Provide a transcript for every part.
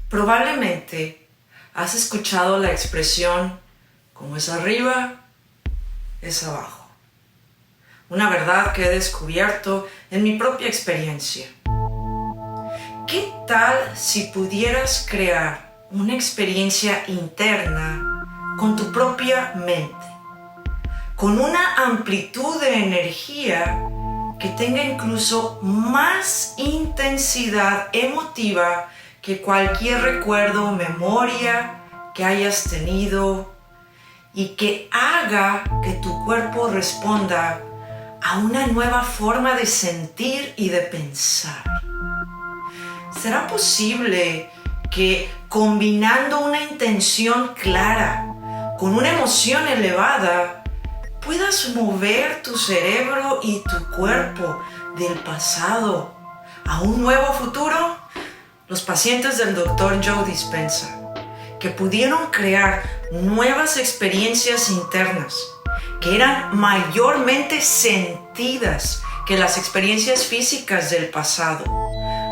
Probablemente has escuchado la expresión como es arriba, es abajo. Una verdad que he descubierto en mi propia experiencia. ¿Qué tal si pudieras crear una experiencia interna con tu propia mente? Con una amplitud de energía que tenga incluso más intensidad emotiva que cualquier recuerdo o memoria que hayas tenido y que haga que tu cuerpo responda a una nueva forma de sentir y de pensar. ¿Será posible que combinando una intención clara con una emoción elevada puedas mover tu cerebro y tu cuerpo del pasado a un nuevo futuro? Los pacientes del Dr. Joe Dispenza, que pudieron crear nuevas experiencias internas que eran mayormente sentidas que las experiencias físicas del pasado,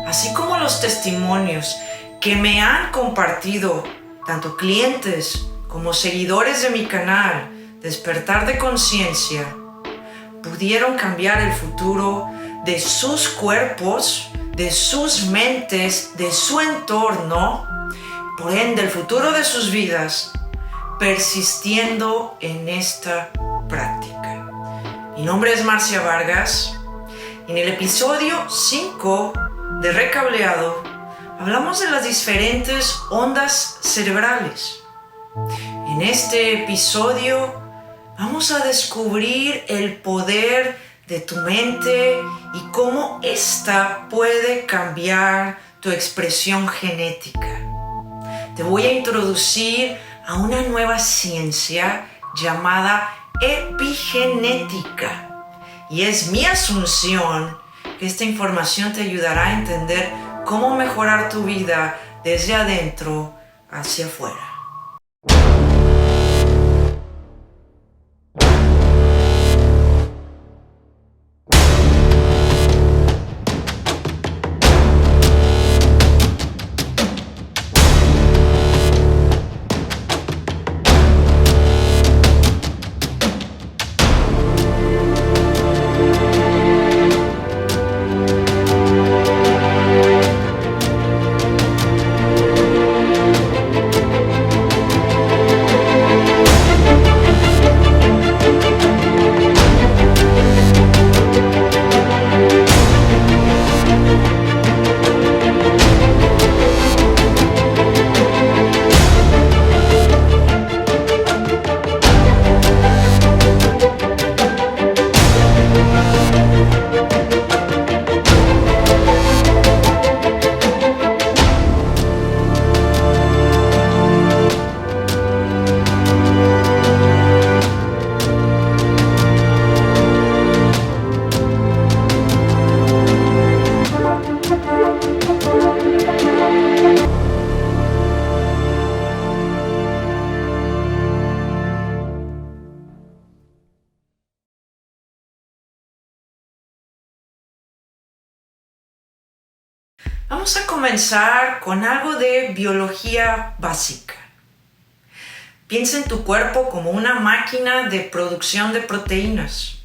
así como los testimonios que me han compartido tanto clientes como seguidores de mi canal Despertar de Conciencia, pudieron cambiar el futuro de sus cuerpos, de sus mentes, de su entorno, por ende el futuro de sus vidas, persistiendo en esta práctica. Mi nombre es Marcia Vargas. En el episodio 5 de Recableado hablamos de las diferentes ondas cerebrales. En este episodio vamos a descubrir el poder de tu mente y cómo ésta puede cambiar tu expresión genética. Te voy a introducir a una nueva ciencia llamada epigenética. Y es mi asunción que esta información te ayudará a entender cómo mejorar tu vida desde adentro hacia afuera. Vamos a comenzar con algo de biología básica. Piensa en tu cuerpo como una máquina de producción de proteínas.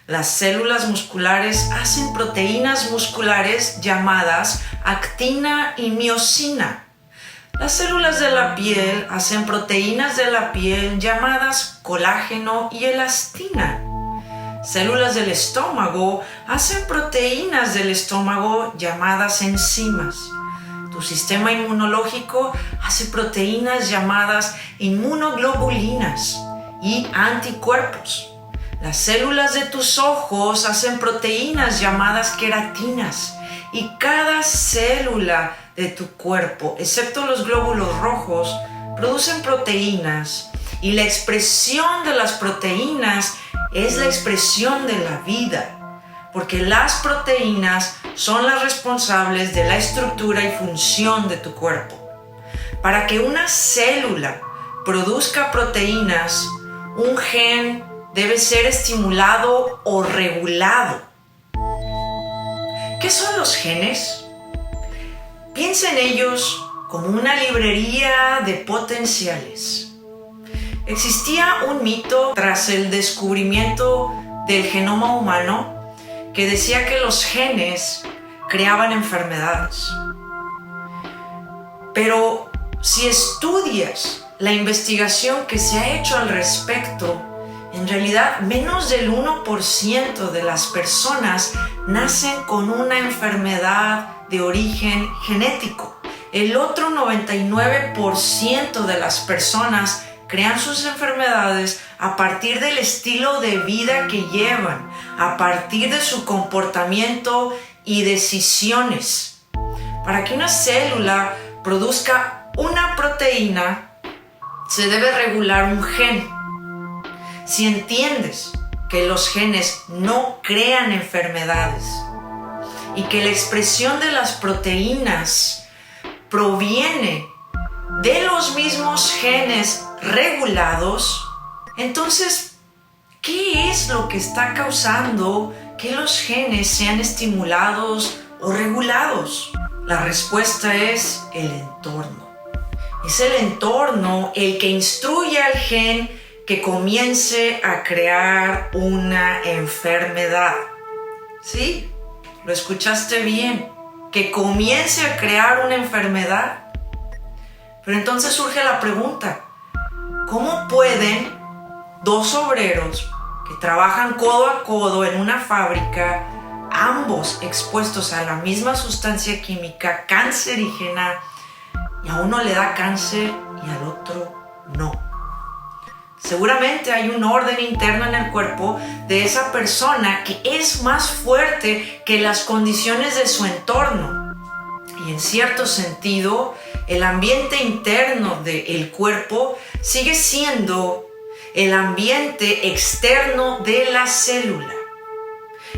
Las células musculares hacen proteínas musculares llamadas actina y miosina. Las células de la piel hacen proteínas de la piel llamadas colágeno y elastina. Células del estómago hacen proteínas del estómago llamadas enzimas. Tu sistema inmunológico hace proteínas llamadas inmunoglobulinas y anticuerpos. Las células de tus ojos hacen proteínas llamadas queratinas. Y cada célula de tu cuerpo, excepto los glóbulos rojos, producen proteínas. Y la expresión de las proteínas es la expresión de la vida, porque las proteínas son las responsables de la estructura y función de tu cuerpo. Para que una célula produzca proteínas, un gen debe ser estimulado o regulado. ¿Qué son los genes? Piensa en ellos como una librería de potenciales. Existía un mito tras el descubrimiento del genoma humano que decía que los genes creaban enfermedades. Pero si estudias la investigación que se ha hecho al respecto, en realidad menos del 1% de las personas nacen con una enfermedad de origen genético. El otro 99% de las personas crean sus enfermedades a partir del estilo de vida que llevan, a partir de su comportamiento y decisiones. Para que una célula produzca una proteína, se debe regular un gen. Si entiendes que los genes no crean enfermedades y que la expresión de las proteínas proviene de los mismos genes regulados, entonces, ¿qué es lo que está causando que los genes sean estimulados o regulados? La respuesta es el entorno. Es el entorno el que instruye al gen que comience a crear una enfermedad. ¿Sí? ¿Lo escuchaste bien? Que comience a crear una enfermedad. Pero entonces surge la pregunta, ¿cómo pueden dos obreros que trabajan codo a codo en una fábrica, ambos expuestos a la misma sustancia química cancerígena, y a uno le da cáncer y al otro no? Seguramente hay un orden interno en el cuerpo de esa persona que es más fuerte que las condiciones de su entorno. Y en cierto sentido, el ambiente interno del cuerpo sigue siendo el ambiente externo de la célula.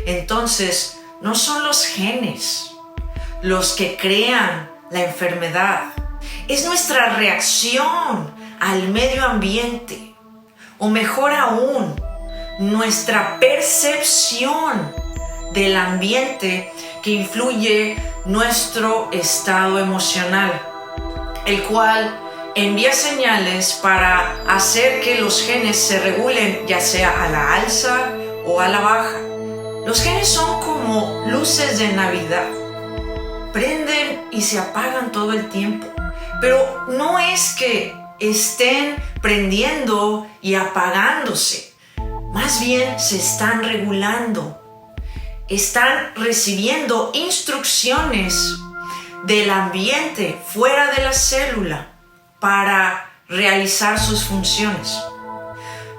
Entonces, no son los genes los que crean la enfermedad. Es nuestra reacción al medio ambiente. O mejor aún, nuestra percepción del ambiente que influye nuestro estado emocional, el cual envía señales para hacer que los genes se regulen, ya sea a la alza o a la baja. Los genes son como luces de Navidad. Prenden y se apagan todo el tiempo. Pero no es que estén prendiendo y apagándose. Más bien se están regulando. Están recibiendo instrucciones del ambiente fuera de la célula para realizar sus funciones.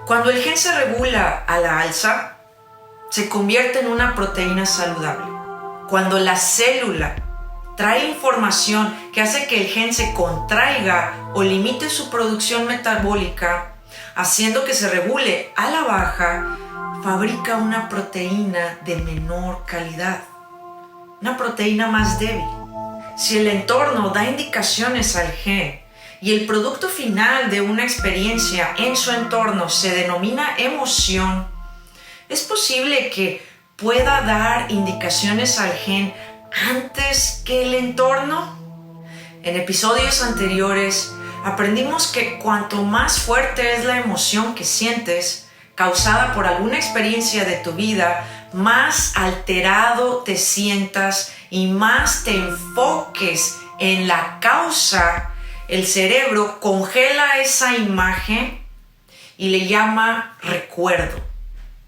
Cuando el gen se regula a la alza, se convierte en una proteína saludable. Cuando la célula trae información que hace que el gen se contraiga o limite su producción metabólica, haciendo que se regule a la baja, fabrica una proteína de menor calidad, una proteína más débil. Si el entorno da indicaciones al gen y el producto final de una experiencia en su entorno se denomina emoción, es posible que pueda dar indicaciones al gen antes que el entorno. En episodios anteriores aprendimos que cuanto más fuerte es la emoción que sientes, causada por alguna experiencia de tu vida, más alterado te sientas y más te enfoques en la causa, el cerebro congela esa imagen y le llama recuerdo.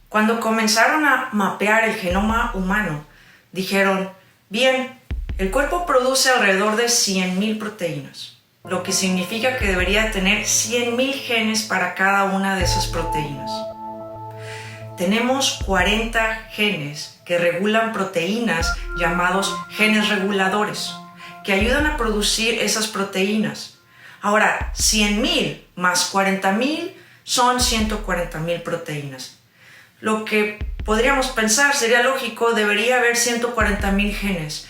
Cuando comenzaron a mapear el genoma humano, dijeron, bien, el cuerpo produce alrededor de 100,000 proteínas, lo que significa que debería tener 100,000 genes para cada una de esas proteínas. Tenemos 40 genes que regulan proteínas llamados genes reguladores, que ayudan a producir esas proteínas. Ahora, 100,000 más 40,000 son 140,000 proteínas. Lo que podríamos pensar sería lógico, debería haber 140,000 genes.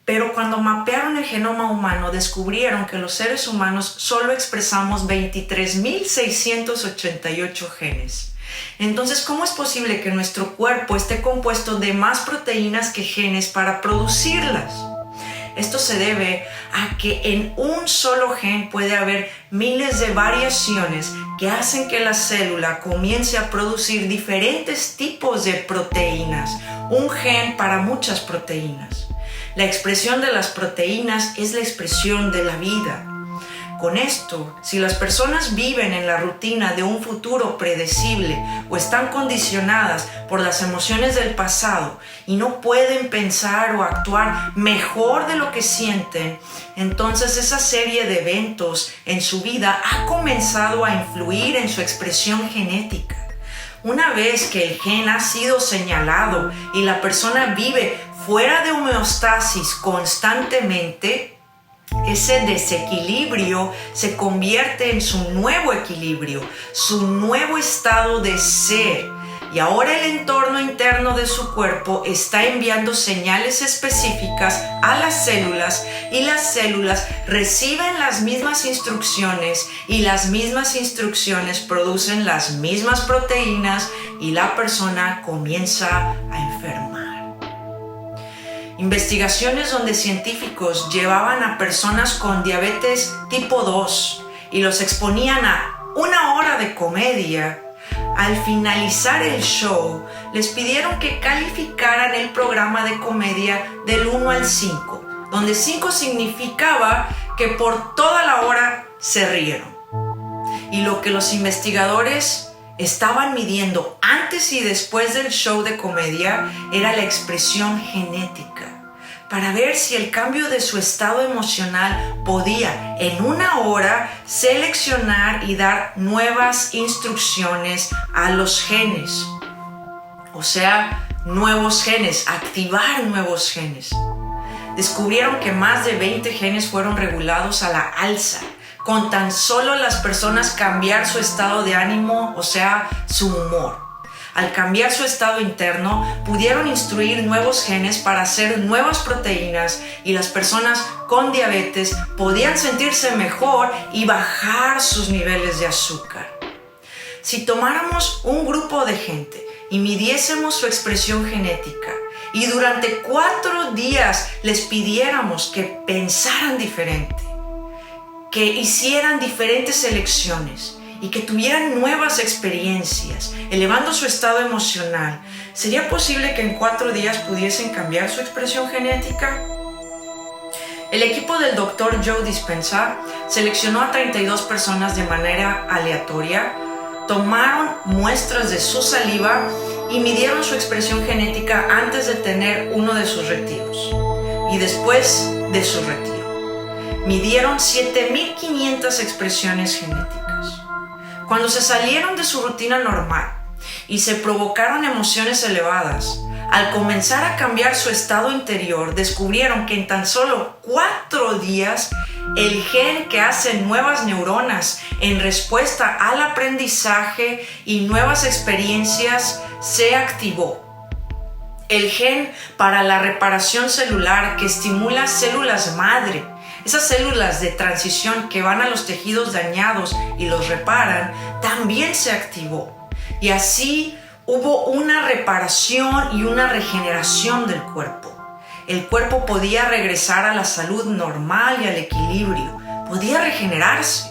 Pero cuando mapearon el genoma humano, descubrieron que los seres humanos solo expresamos 23,688 genes. Entonces, ¿cómo es posible que nuestro cuerpo esté compuesto de más proteínas que genes para producirlas? Esto se debe a que en un solo gen puede haber miles de variaciones que hacen que la célula comience a producir diferentes tipos de proteínas, un gen para muchas proteínas. La expresión de las proteínas es la expresión de la vida. Con esto, si las personas viven en la rutina de un futuro predecible o están condicionadas por las emociones del pasado y no pueden pensar o actuar mejor de lo que sienten, entonces esa serie de eventos en su vida ha comenzado a influir en su expresión genética. Una vez que el gen ha sido señalado y la persona vive fuera de homeostasis constantemente, ese desequilibrio se convierte en su nuevo equilibrio, su nuevo estado de ser. Y ahora el entorno interno de su cuerpo está enviando señales específicas a las células y las células reciben las mismas instrucciones y las mismas instrucciones producen las mismas proteínas y la persona comienza a enfermar. Investigaciones donde científicos llevaban a personas con diabetes tipo 2 y los exponían a 1 hora de comedia. Al finalizar el show, les pidieron que calificaran el programa de comedia del 1 al 5, donde 5 significaba que por toda la hora se rieron. Y lo que los investigadores estaban midiendo antes y después del show de comedia era la expresión genética, para ver si el cambio de su estado emocional podía en 1 hora seleccionar y dar nuevas instrucciones a los genes. O sea, nuevos genes, activar nuevos genes. Descubrieron que más de 20 genes fueron regulados a la alza, con tan solo las personas cambiar su estado de ánimo, o sea, su humor. Al cambiar su estado interno, pudieron instruir nuevos genes para hacer nuevas proteínas y las personas con diabetes podían sentirse mejor y bajar sus niveles de azúcar. Si tomáramos un grupo de gente y midiésemos su expresión genética y durante 4 días les pidiéramos que pensaran diferente, que hicieran diferentes elecciones y que tuvieran nuevas experiencias, elevando su estado emocional, ¿sería posible que en 4 días pudiesen cambiar su expresión genética? El equipo del Dr. Joe Dispenza seleccionó a 32 personas de manera aleatoria, tomaron muestras de su saliva y midieron su expresión genética antes de tener uno de sus retiros y después de su retiro. Midieron 7.500 expresiones genéticas. Cuando se salieron de su rutina normal y se provocaron emociones elevadas, al comenzar a cambiar su estado interior, descubrieron que en tan solo 4 días, el gen que hace nuevas neuronas en respuesta al aprendizaje y nuevas experiencias se activó. El gen para la reparación celular que estimula células madre, esas células de transición que van a los tejidos dañados y los reparan, también se activó. Y así hubo una reparación y una regeneración del cuerpo. El cuerpo podía regresar a la salud normal y al equilibrio. Podía regenerarse.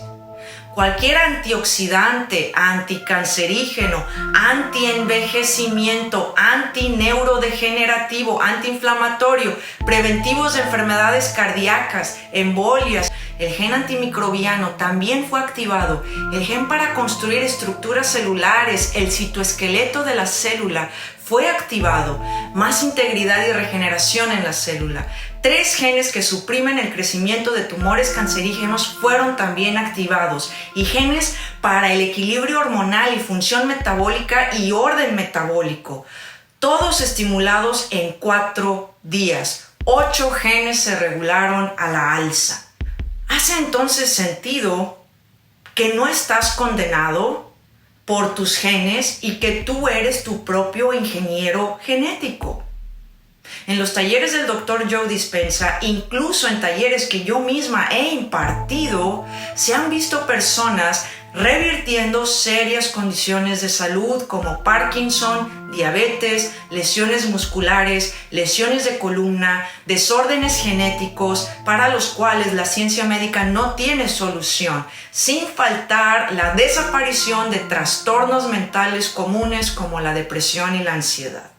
Cualquier antioxidante, anticancerígeno, antienvejecimiento, antineurodegenerativo, antiinflamatorio, preventivos de enfermedades cardíacas, embolias. El gen antimicrobiano también fue activado. El gen para construir estructuras celulares, el citoesqueleto de la célula, fue activado. Más integridad y regeneración en la célula. 3 genes que suprimen el crecimiento de tumores cancerígenos fueron también activados. Y genes para el equilibrio hormonal y función metabólica y orden metabólico. Todos estimulados en 4 días. 8 genes se regularon a la alza. ¿Hace entonces sentido que no estás condenado por tus genes y que tú eres tu propio ingeniero genético? En los talleres del Dr. Joe Dispenza, incluso en talleres que yo misma he impartido, se han visto personas revirtiendo serias condiciones de salud como Parkinson, diabetes, lesiones musculares, lesiones de columna, desórdenes genéticos para los cuales la ciencia médica no tiene solución, sin faltar la desaparición de trastornos mentales comunes como la depresión y la ansiedad.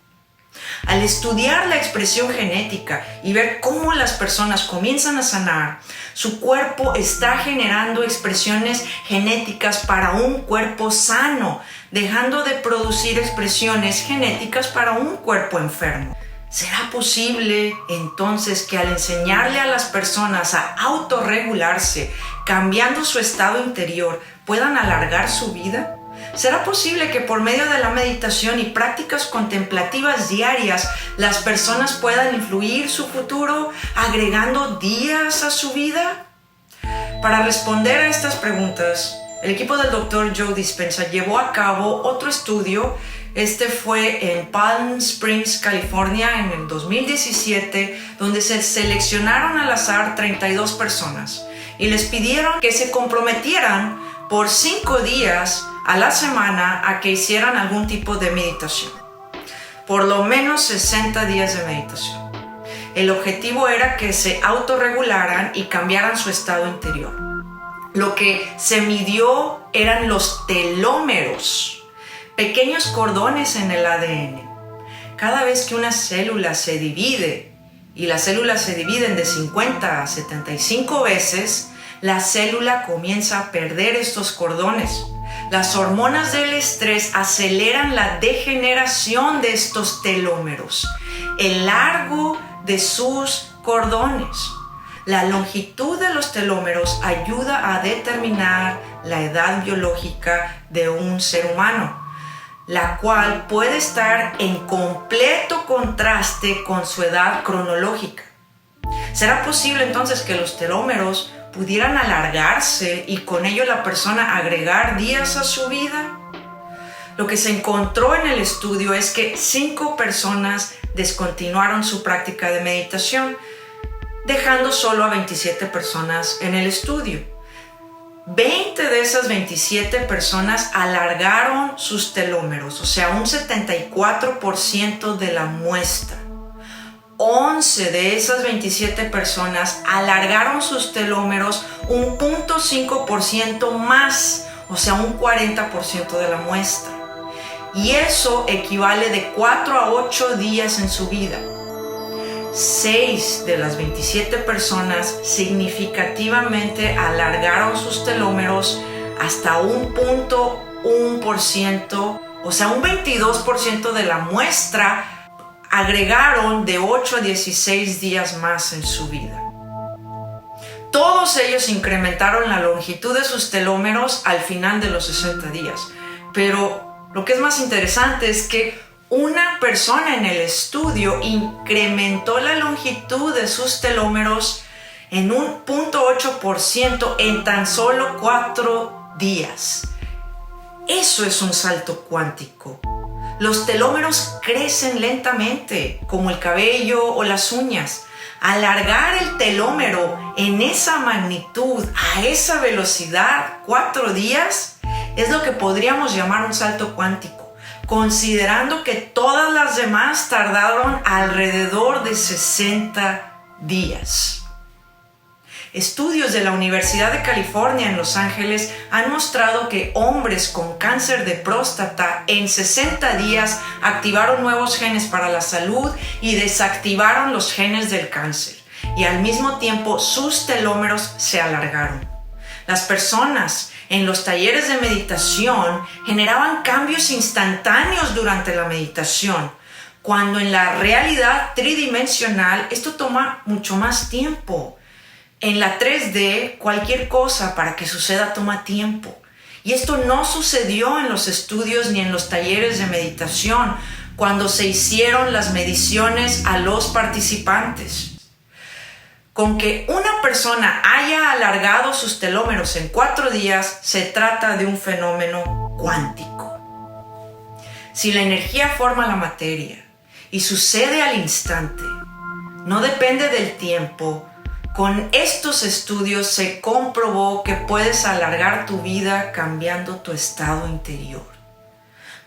Al estudiar la expresión genética y ver cómo las personas comienzan a sanar, su cuerpo está generando expresiones genéticas para un cuerpo sano, dejando de producir expresiones genéticas para un cuerpo enfermo. ¿Será posible entonces que al enseñarle a las personas a autorregularse, cambiando su estado interior, puedan alargar su vida? ¿Será posible que por medio de la meditación y prácticas contemplativas diarias las personas puedan influir su futuro agregando días a su vida? Para responder a estas preguntas, el equipo del Dr. Joe Dispenza llevó a cabo otro estudio. Este fue en Palm Springs, California, en el 2017, donde se seleccionaron al azar 32 personas y les pidieron que se comprometieran por 5 días a la semana a que hicieran algún tipo de meditación. Por lo menos 60 días de meditación. El objetivo era que se autorregularan y cambiaran su estado interior. Lo que se midió eran los telómeros, pequeños cordones en el ADN. Cada vez que una célula se divide, y las células se dividen de 50 a 75 veces, la célula comienza a perder estos cordones. Las hormonas del estrés aceleran la degeneración de estos telómeros, el largo de sus cordones. La longitud de los telómeros ayuda a determinar la edad biológica de un ser humano, la cual puede estar en completo contraste con su edad cronológica. ¿Será posible entonces que los telómeros pudieran alargarse y con ello la persona agregar días a su vida? Lo que se encontró en el estudio es que 5 personas descontinuaron su práctica de meditación, dejando solo a 27 personas en el estudio. 20 de esas 27 personas alargaron sus telómeros, o sea, un 74% de la muestra. 11 de esas 27 personas alargaron sus telómeros un 0.5% más, o sea, un 40% de la muestra. Y eso equivale de 4 a 8 días en su vida. 6 de las 27 personas significativamente alargaron sus telómeros hasta un 0.1%, o sea, un 22% de la muestra agregaron de 8 a 16 días más en su vida. Todos ellos incrementaron la longitud de sus telómeros al final de los 60 días. Pero lo que es más interesante es que una persona en el estudio incrementó la longitud de sus telómeros en un 0.8% en tan solo 4 días. Eso es un salto cuántico. Los telómeros crecen lentamente, como el cabello o las uñas. Alargar el telómero en esa magnitud, a esa velocidad, 4 días, es lo que podríamos llamar un salto cuántico, considerando que todas las demás tardaron alrededor de 60 días. Estudios de la Universidad de California en Los Ángeles han mostrado que hombres con cáncer de próstata en 60 días activaron nuevos genes para la salud y desactivaron los genes del cáncer, y al mismo tiempo sus telómeros se alargaron. Las personas en los talleres de meditación generaban cambios instantáneos durante la meditación, cuando en la realidad tridimensional esto toma mucho más tiempo. En la 3D, cualquier cosa para que suceda toma tiempo. Y esto no sucedió en los estudios ni en los talleres de meditación cuando se hicieron las mediciones a los participantes. Con que una persona haya alargado sus telómeros en 4 días, se trata de un fenómeno cuántico. Si la energía forma la materia y sucede al instante. No depende del tiempo. Con estos estudios se comprobó que puedes alargar tu vida cambiando tu estado interior.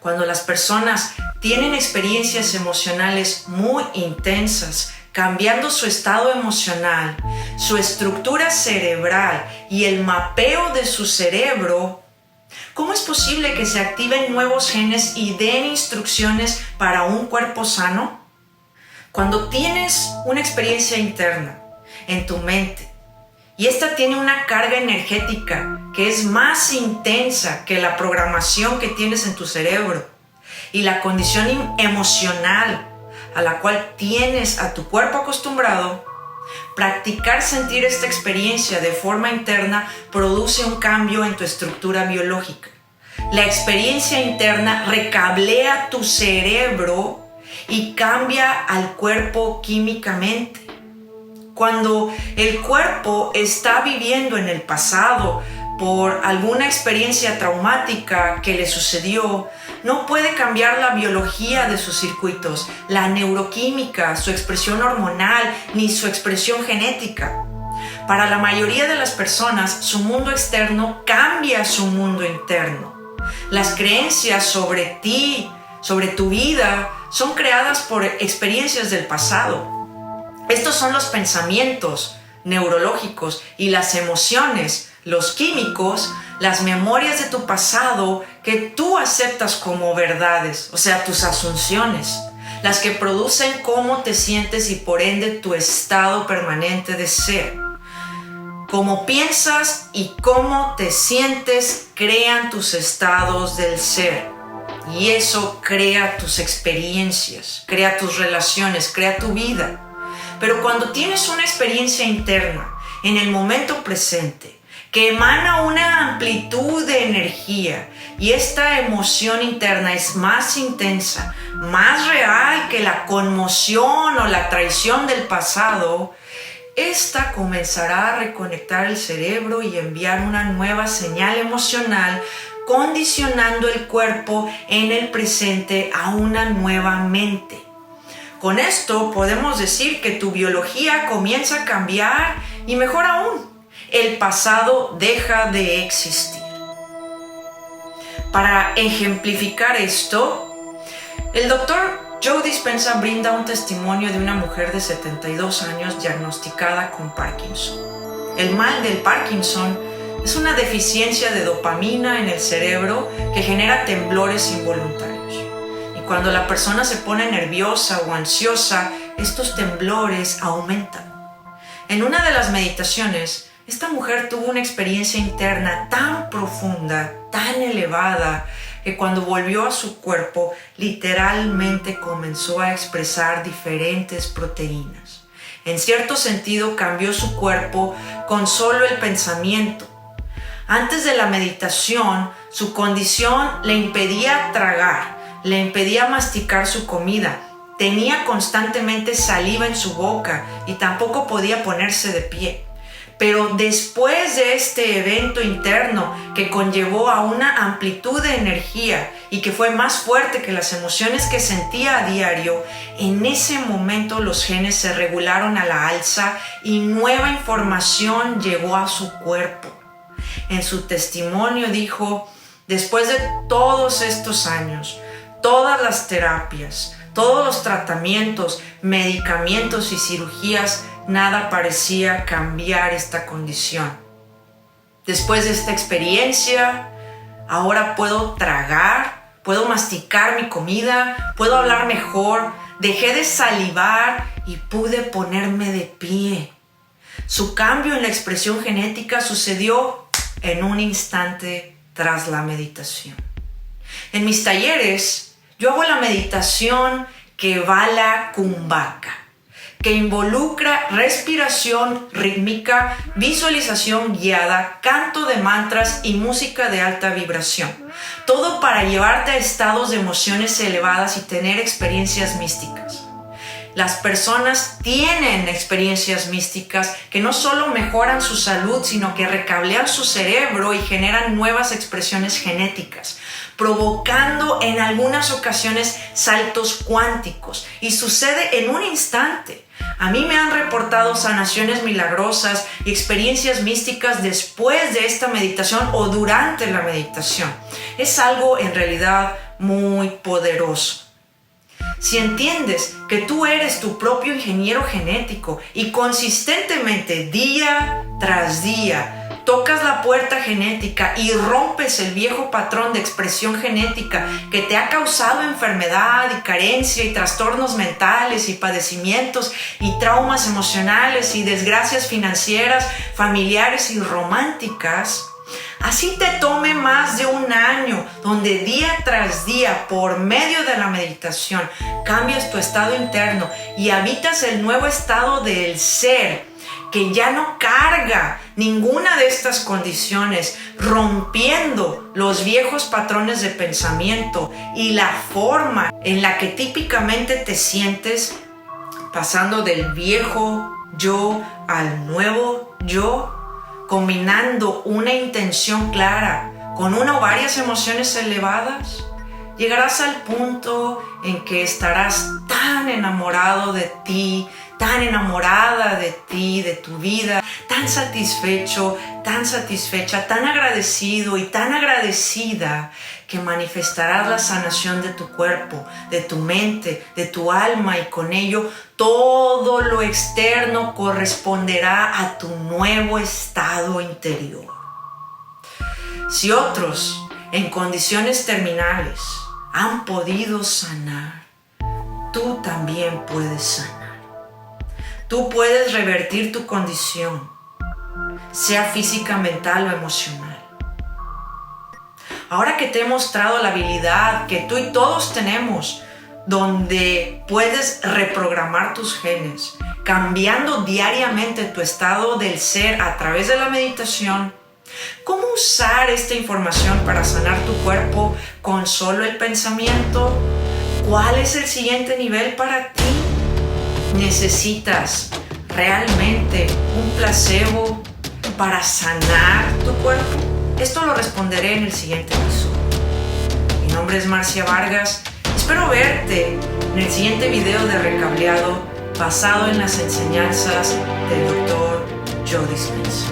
Cuando las personas tienen experiencias emocionales muy intensas, cambiando su estado emocional, su estructura cerebral y el mapeo de su cerebro, ¿cómo es posible que se activen nuevos genes y den instrucciones para un cuerpo sano? Cuando tienes una experiencia interna en tu mente y esta tiene una carga energética que es más intensa que la programación que tienes en tu cerebro y la condición emocional a la cual tienes a tu cuerpo acostumbrado, practicar sentir esta experiencia de forma interna produce un cambio en tu estructura biológica. La experiencia interna recablea tu cerebro y cambia al cuerpo químicamente. Cuando el cuerpo está viviendo en el pasado por alguna experiencia traumática que le sucedió, no puede cambiar la biología de sus circuitos, la neuroquímica, su expresión hormonal, ni su expresión genética. Para la mayoría de las personas, su mundo externo cambia su mundo interno. Las creencias sobre ti, sobre tu vida, son creadas por experiencias del pasado. Estos son los pensamientos neurológicos y las emociones, los químicos, las memorias de tu pasado que tú aceptas como verdades, o sea, tus asunciones, las que producen cómo te sientes y por ende tu estado permanente de ser. Cómo piensas y cómo te sientes crean tus estados del ser. Y eso crea tus experiencias, crea tus relaciones, crea tu vida. Pero cuando tienes una experiencia interna en el momento presente, que emana una amplitud de energía y esta emoción interna es más intensa, más real que la conmoción o la traición del pasado, esta comenzará a reconectar el cerebro y enviar una nueva señal emocional, condicionando el cuerpo en el presente a una nueva mente. Con esto podemos decir que tu biología comienza a cambiar y mejor aún, el pasado deja de existir. Para ejemplificar esto, el doctor Joe Dispenza brinda un testimonio de una mujer de 72 años diagnosticada con Parkinson. El mal del Parkinson es una deficiencia de dopamina en el cerebro que genera temblores involuntarios. Y cuando la persona se pone nerviosa o ansiosa, estos temblores aumentan. En una de las meditaciones, esta mujer tuvo una experiencia interna tan profunda, tan elevada, que cuando volvió a su cuerpo, literalmente comenzó a expresar diferentes proteínas. En cierto sentido, cambió su cuerpo con solo el pensamiento. Antes de la meditación, su condición le impedía tragar, le impedía masticar su comida. Tenía constantemente saliva en su boca y tampoco podía ponerse de pie. Pero después de este evento interno que conllevó a una amplitud de energía y que fue más fuerte que las emociones que sentía a diario, en ese momento los genes se regularon a la alza y nueva información llegó a su cuerpo. En su testimonio dijo: después de todos estos años, todas las terapias, todos los tratamientos, medicamentos y cirugías, nada parecía cambiar esta condición. Después de esta experiencia, ahora puedo tragar, puedo masticar mi comida, puedo hablar mejor, dejé de salivar y pude ponerme de pie. Su cambio en la expresión genética sucedió en un instante tras la meditación. En mis talleres, yo hago la meditación Kevala Kumbhaka, que involucra respiración rítmica, visualización guiada, canto de mantras y música de alta vibración. Todo para llevarte a estados de emociones elevadas y tener experiencias místicas. Las personas tienen experiencias místicas que no solo mejoran su salud, sino que recablean su cerebro y generan nuevas expresiones genéticas, provocando en algunas ocasiones saltos cuánticos, y sucede en un instante. A mí me han reportado sanaciones milagrosas y experiencias místicas después de esta meditación o durante la meditación. Es algo en realidad muy poderoso. Si entiendes que tú eres tu propio ingeniero genético y consistentemente, día tras día, tocas la puerta genética y rompes el viejo patrón de expresión genética que te ha causado enfermedad y carencia y trastornos mentales y padecimientos y traumas emocionales y desgracias financieras, familiares y románticas, así te tome más de un año, donde día tras día, por medio de la meditación, cambias tu estado interno y habitas el nuevo estado del ser, que ya no carga ninguna de estas condiciones, rompiendo los viejos patrones de pensamiento y la forma en la que típicamente te sientes, pasando del viejo yo al nuevo yo, combinando una intención clara con una o varias emociones elevadas. Llegarás al punto en que estarás tan enamorado de ti, tan enamorada de ti, de tu vida, tan satisfecho, tan satisfecha, tan agradecido y tan agradecida, que manifestarás la sanación de tu cuerpo, de tu mente, de tu alma, y con ello todo lo externo corresponderá a tu nuevo estado interior. Si otros en condiciones terminales han podido sanar, tú también puedes sanar. Tú puedes revertir tu condición, sea física, mental o emocional. Ahora que te he mostrado la habilidad que tú y todos tenemos, donde puedes reprogramar tus genes, cambiando diariamente tu estado del ser a través de la meditación, ¿cómo usar esta información para sanar tu cuerpo con solo el pensamiento? ¿Cuál es el siguiente nivel para ti? ¿Necesitas realmente un placebo para sanar tu cuerpo? Esto lo responderé en el siguiente episodio. Mi nombre es Marcia Vargas. Espero verte en el siguiente video de Recableado, basado en las enseñanzas del Dr. Joe Dispenza.